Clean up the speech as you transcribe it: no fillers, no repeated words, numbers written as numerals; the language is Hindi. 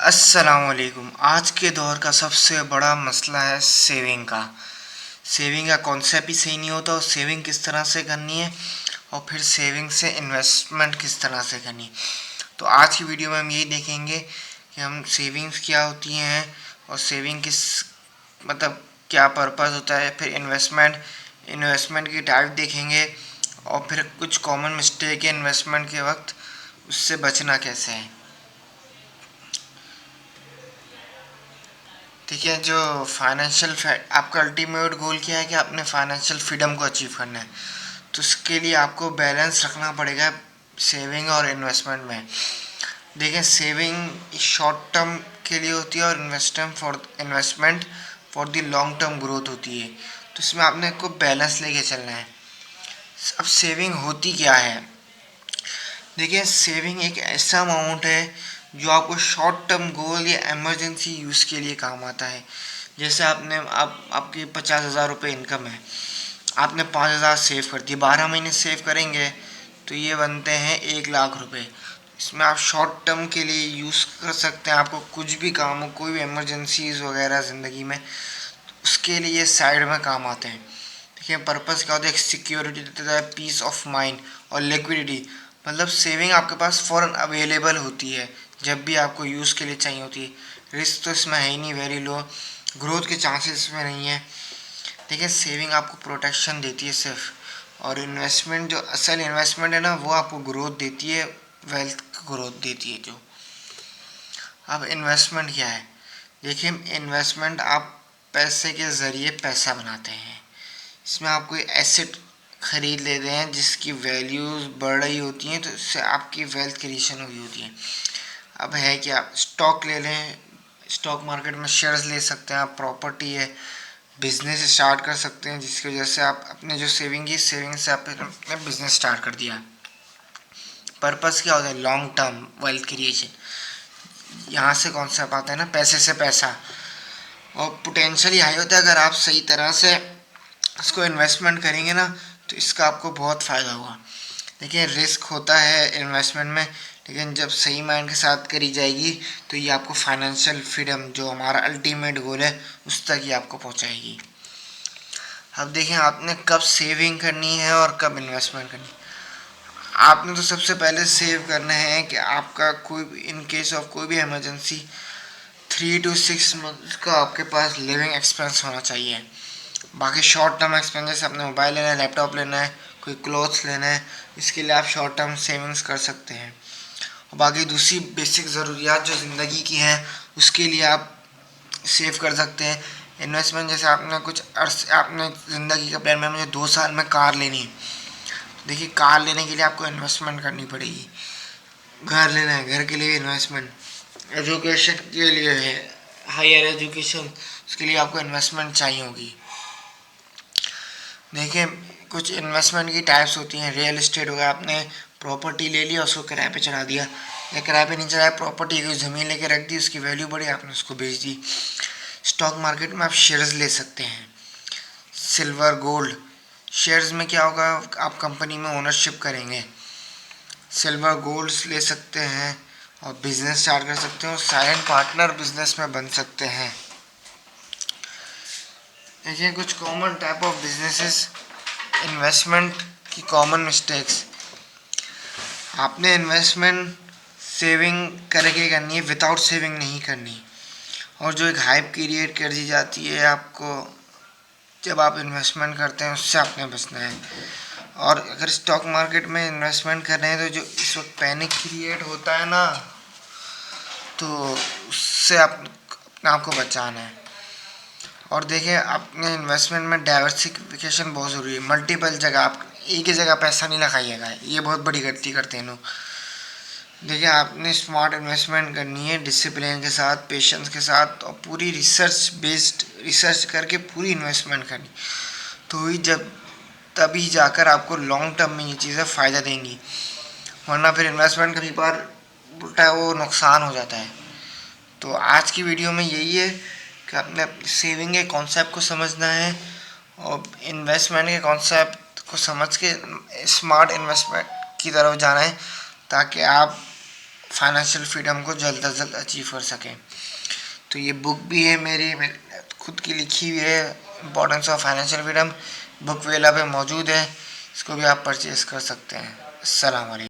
अस्सलामुअलैकुम। आज के दौर का सबसे बड़ा मसला है सेविंग का। सेविंग का कॉन्सेप्ट ही सही नहीं होता और सेविंग किस तरह से करनी है और फिर सेविंग से इन्वेस्टमेंट किस तरह से करनी है। तो आज की वीडियो में हम यही देखेंगे कि हम सेविंग्स क्या होती हैं और सेविंग किस मतलब क्या पर्पस होता है, फिर इन्वेस्टमेंट की टाइप देखेंगे और फिर कुछ कॉमन मिस्टेक है इन्वेस्टमेंट के वक्त, उससे बचना कैसे है। ठीक है, जो आपका अल्टीमेट गोल क्या है कि आपने फाइनेंशियल फ्रीडम को अचीव करना है, तो उसके लिए आपको बैलेंस रखना पड़ेगा सेविंग और इन्वेस्टमेंट में। देखिए, सेविंग शॉर्ट टर्म के लिए होती है और investment for the long term growth होती है। तो इसमें आपने को बैलेंस लेके चलना है। अब सेविंग होती क्या है? देखिए, सेविंग एक ऐसा अमाउंट है जो आपको शॉर्ट टर्म गोल या इमरजेंसी यूज़ के लिए काम आता है। जैसे आपकी 50,000 रुपये इनकम है, आपने 5,000 सेव कर दिए, 12 महीने सेव करेंगे तो ये बनते हैं 1,00,000 रुपये। इसमें आप शॉर्ट टर्म के लिए यूज़ कर सकते हैं। आपको कुछ भी काम हो, कोई भी इमरजेंसीज वगैरह ज़िंदगी में, उसके लिए साइड में काम आते हैं। देखिए, पर्पस क्या होता है? एक सिक्योरिटी देता है, पीस ऑफ माइंड और लिक्विडिटी। मतलब सेविंग आपके पास फ़ौरन अवेलेबल होती है जब भी आपको यूज़ के लिए चाहिए होती है। रिस्क तो इसमें है ही नहीं, वेरी लो। ग्रोथ के चांसेस इसमें नहीं है। देखिए, सेविंग आपको प्रोटेक्शन देती है सिर्फ, और इन्वेस्टमेंट, जो असल इन्वेस्टमेंट है ना, वो आपको ग्रोथ देती है, वेल्थ ग्रोथ देती है जो। अब इन्वेस्टमेंट क्या है? देखिए, इन्वेस्टमेंट आप पैसे के ज़रिए पैसा बनाते हैं। इसमें आप कोई एसेट खरीद लेते हैं जिसकी वैल्यूज़ बढ़ रही होती हैं, तो इससे आपकी वेल्थ क्रिएशन हुई होती है। अब है कि आप स्टॉक ले लें, स्टॉक मार्केट में शेयर्स ले सकते हैं, आप प्रॉपर्टी है, बिजनेस स्टार्ट कर सकते हैं, जिसकी वजह से आप अपने जो सेविंग से आपने बिजनेस स्टार्ट कर दिया। पर्पस क्या होता है? Long term wealth creation. यहाँ से कॉन्सेप्ट आता है ना, पैसे से पैसा, और पोटेंशियली हाई होता है। अगर आप सही तरह से इसको इन्वेस्टमेंट करेंगे ना, तो इसका आपको बहुत फ़ायदा होगा। देखिए, रिस्क होता है इन्वेस्टमेंट में, लेकिन जब सही माइंड के साथ करी जाएगी तो ये आपको फाइनेंशियल फ्रीडम, जो हमारा अल्टीमेट गोल है, उस तक ये आपको पहुंचाएगी। अब देखें, आपने कब सेविंग करनी है और कब इन्वेस्टमेंट करनी है। आपने तो सबसे पहले सेव करना है कि आपका कोई इन केस ऑफ कोई भी इमरजेंसी 3 to 6 मंथ का आपके पास लिविंग एक्सपेंस होना चाहिए। बाकी शॉर्ट टर्म एक्सपेंसेस, अपने मोबाइल लेना है, लैपटॉप लेना है, कोई क्लोथ्स लेना है, इसके लिए आप शॉर्ट टर्म सेविंग्स कर सकते हैं। और बाकी दूसरी बेसिक ज़रूरियात जो ज़िंदगी की हैं, उसके लिए आप सेव कर सकते हैं। इन्वेस्टमेंट, जैसे आपने ज़िंदगी का प्लान में मुझे 2 साल में कार लेनी है, देखिए कार लेने के लिए आपको इन्वेस्टमेंट करनी पड़ेगी। घर लेना है, घर के लिए इन्वेस्टमेंट, एजुकेशन के लिए है, हायर एजुकेशन, उसके लिए आपको इन्वेस्टमेंट चाहिए होगी। देखिए, कुछ इन्वेस्टमेंट की टाइप्स होती हैं। रियल इस्टेट हो गया, आपने प्रॉपर्टी ले लिया, उसको किराए पे चढ़ा दिया, या किराए पे नहीं चढ़ाया, प्रॉपर्टी की ज़मीन लेके रख दी, उसकी वैल्यू बढ़ी, आपने उसको बेच दी। स्टॉक मार्केट में आप शेयर्स ले सकते हैं। सिल्वर, गोल्ड, शेयर्स में क्या होगा? आप कंपनी में ओनरशिप करेंगे। सिल्वर, गोल्ड्स ले सकते हैं और बिजनेस स्टार्ट कर सकते हैं, और साइलेंट पार्टनर बिजनेस में बन सकते हैं। देखिए, कुछ common type of businesses, investment की कॉमन मिस्टेक्स। आपने इन्वेस्टमेंट सेविंग करके करनी है, विदाउट सेविंग नहीं करनी। और जो एक हाइप क्रिएट कर दी जाती है आपको जब आप इन्वेस्टमेंट करते हैं, उससे आपने बचना है। और अगर स्टॉक मार्केट में इन्वेस्टमेंट कर रहे हैं, तो जो इस वक्त पैनिक क्रिएट होता है ना, तो उससे आप अपने आप को बचाना है। और देखिए, अपने इन्वेस्टमेंट में डाइवर्सिफिकेशन बहुत ज़रूरी है। मल्टीपल जगह, आप एक ही जगह पैसा नहीं लगाइएगा, ये बहुत बड़ी गलती करते हैं लोग। देखिए, आपने स्मार्ट इन्वेस्टमेंट करनी है, डिसिप्लिन के साथ, पेशेंस के साथ, और पूरी रिसर्च करके पूरी इन्वेस्टमेंट करनी, तो ही जब तभी जाकर आपको लॉन्ग टर्म में ये चीज़ें फ़ायदा देंगी। वरना फिर इन्वेस्टमेंट कभी बार उल्टा वो नुकसान हो जाता है। तो आज की वीडियो में यही है कि आपने सेविंग के कॉन्सेप्ट को समझना है और इन्वेस्टमेंट के कॉन्सेप्ट को समझ के स्मार्ट इन्वेस्टमेंट की तरफ जाना है, ताकि आप फाइनेंशियल फ्रीडम को जल्द से जल्द अचीव कर सकें। तो ये बुक भी है मेरी खुद की लिखी हुई है, importance of financial freedom, book वेला पे मौजूद है, इसको भी आप परचेज़ कर सकते हैं। अस्सलाम वालेकुम।